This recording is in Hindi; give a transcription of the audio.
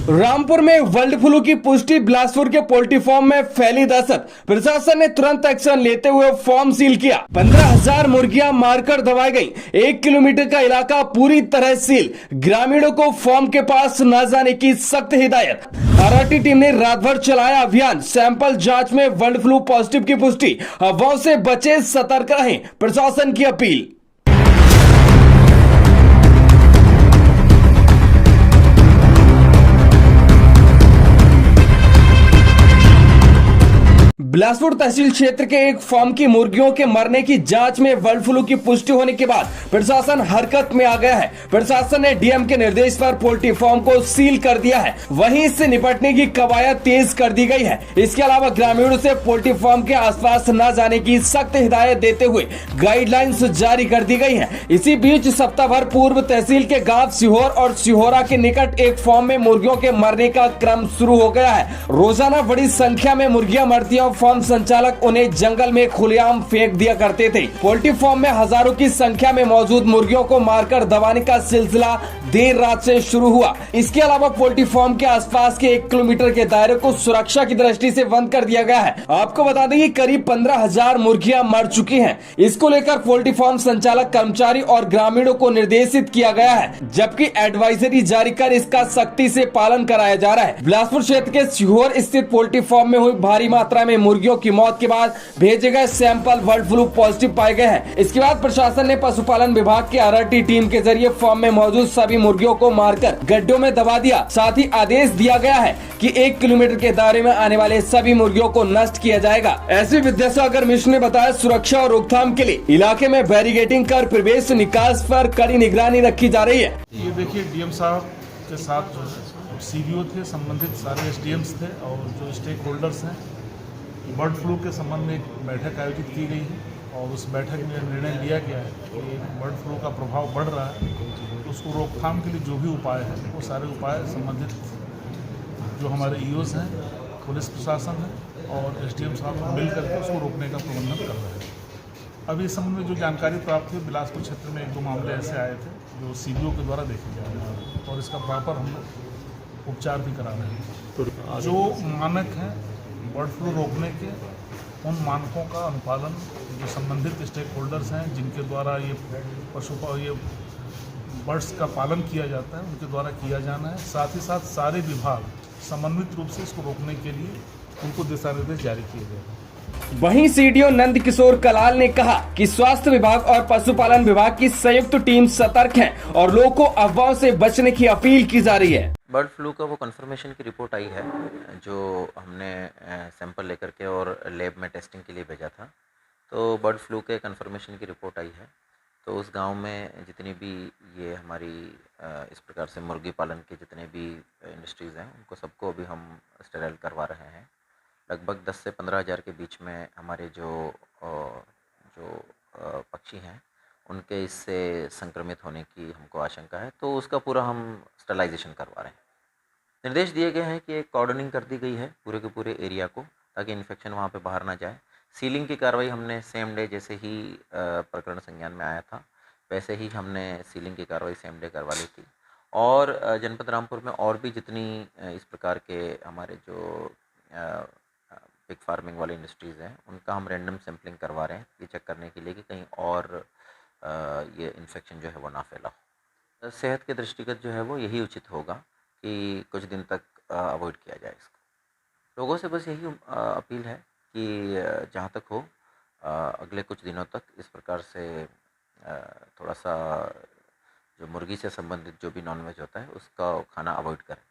रामपुर में बर्ड फ्लू की पुष्टि, बिलासपुर के पोल्ट्री फार्म में फैली दहशत। प्रशासन ने तुरंत एक्शन लेते हुए फार्म सील किया। 15,000 मुर्गियां मारकर दबाई गई। 1 किलोमीटर का इलाका पूरी तरह सील। ग्रामीणों को फार्म के पास न जाने की सख्त हिदायत। आरटी टीम ने रात भर चलाया अभियान। सैंपल जांच में बर्ड फ्लू पॉजिटिव की पुष्टि। अफवाहों से बचे, सतर्क रहें, प्रशासन की अपील। बिलासपुर तहसील क्षेत्र के एक फार्म की मुर्गियों के मरने की जांच में बर्ड फ्लू की पुष्टि होने के बाद प्रशासन हरकत में आ गया है। प्रशासन ने डीएम के निर्देश पर पोल्ट्री फार्म को सील कर दिया है। वहीं इससे निपटने की कवायद तेज कर दी गई है। इसके अलावा ग्रामीणों से पोल्ट्री फार्म के आसपास न जाने की सख्त हिदायत देते हुए गाइडलाइंस जारी कर दी गई है। इसी बीच सप्ताह भर पूर्व तहसील के गांव सीहोर और सिहोरा के निकट एक फार्म में मुर्गियों के मरने का क्रम शुरू हो गया है। रोजाना बड़ी संख्या में मुर्गियां मरती हैं। फार्म संचालक उन्हें जंगल में खुलेआम फेंक दिया करते थे। पोल्ट्री फार्म में हजारों की संख्या में मौजूद मुर्गियों को मारकर दबाने का सिलसिला देर रात से शुरू हुआ। इसके अलावा पोल्ट्री फार्म के आसपास के 1 किलोमीटर के दायरे को सुरक्षा की दृष्टि से बंद कर दिया गया है। आपको बता दें कि करीब 15,000 मुर्गियां मर चुकी हैं। इसको लेकर पोल्ट्री फार्म संचालक, कर्मचारी और ग्रामीणों को निर्देशित किया गया है, जबकि एडवाइजरी जारी कर इसका सख्ती से पालन कराया जा रहा है। बिलासपुर क्षेत्र के सीहोर स्थित पोल्ट्री फार्म में हुई भारी मात्रा में मुर्गियों की मौत के बाद भेजे गए सैंपल बर्ड फ्लू पॉजिटिव पाए गए हैं। इसके बाद प्रशासन ने पशुपालन विभाग की आरटी टीम के जरिए फार्म में मौजूद सभी मुर्गियों को मारकर गड्ढों में दबा दिया। साथ ही आदेश दिया गया है कि 1 किलोमीटर के दायरे में आने वाले सभी मुर्गियों को नष्ट किया जाएगा। ऐसे विद्यासागर मिश्र ने बताया, सुरक्षा और रोकथाम के लिए इलाके में बैरिकेडिंग कर प्रवेश निकास पर कड़ी निगरानी रखी जा रही है। ये देखिए, डीएम साहब के साथ जो सीडीओ थे, संबंधित सारे एसडीएम्स थे और जो स्टेक होल्डर्स हैं, बर्ड फ्लू के संबंध में एक बैठक आयोजित की गई है और उस बैठक में निर्णय लिया गया है कि बर्ड फ्लू का प्रभाव बढ़ रहा है, तो उसको रोकथाम के लिए जो भी उपाय है वो सारे उपाय संबंधित जो हमारे ईओस हैं, पुलिस प्रशासन है और एसडीएम साहब मिल करके उसको रोकने का प्रबंधन कर रहे हैं। अभी इस संबंध में जो जानकारी प्राप्त हुई, बिलासपुर क्षेत्र में 1-2 मामले ऐसे आए थे जो सीडीओ के द्वारा देखे जा रहे हैं और इसका प्रॉपर हम उपचार भी करा रहे हैं। जो मानक हैं बर्ड फ्लू रोकने के, उन मानकों का अनुपालन जो संबंधित स्टेक होल्डर्स हैं, जिनके द्वारा ये बर्ड्स का पालन किया जाता है, उनके द्वारा किया जाना है। साथ ही साथ सारे विभाग समन्वित रूप से इसको रोकने के लिए उनको दिशा निर्देश जारी किए गए हैं। वहीं सीडीओ नंद किशोर कलाल ने कहा कि स्वास्थ्य विभाग और पशुपालन विभाग की संयुक्त टीम सतर्क है और लोगों को अफवाहों से बचने की अपील की जा रही है। बर्ड फ्लू का वो कंफर्मेशन की रिपोर्ट आई है जो हमने सैंपल लेकर के और लैब में टेस्टिंग के लिए भेजा था। तो बर्ड फ्लू के कंफर्मेशन की रिपोर्ट आई है। तो उस गांव में जितनी भी ये हमारी इस प्रकार से मुर्गी पालन के जितने भी इंडस्ट्रीज़ हैं, उनको सबको अभी हम स्टेराइल करवा रहे हैं। लगभग 10 से 15,000 के बीच में हमारे जो पक्षी हैं, उनके इससे संक्रमित होने की हमको आशंका है। तो उसका पूरा हम स्टरलाइजेशन करवा रहे हैं। निर्देश दिए गए हैं कि एक कॉर्डनिंग कर दी गई है पूरे के पूरे एरिया को, ताकि इन्फेक्शन वहाँ पे बाहर ना जाए। सीलिंग की कार्रवाई हमने सेम डे, जैसे ही प्रकरण संज्ञान में आया था वैसे ही हमने सीलिंग की कार्रवाई सेम डे करवा ली थी। और जनपद रामपुर में और भी जितनी इस प्रकार के हमारे जो पिग फार्मिंग वाले इंडस्ट्रीज़ हैं, उनका हम रैंडम सैम्पलिंग करवा रहे हैं, ये चेक करने के लिए कि कहीं और ये इन्फेक्शन जो है वो ना फैला हो। सेहत के दृष्टिगत जो है वो यही उचित होगा कि कुछ दिन तक अवॉइड किया जाए इसको। लोगों से बस यही अपील है कि जहाँ तक हो अगले कुछ दिनों तक इस प्रकार से थोड़ा सा जो मुर्गी से संबंधित जो भी नॉनवेज होता है उसका खाना अवॉइड करें।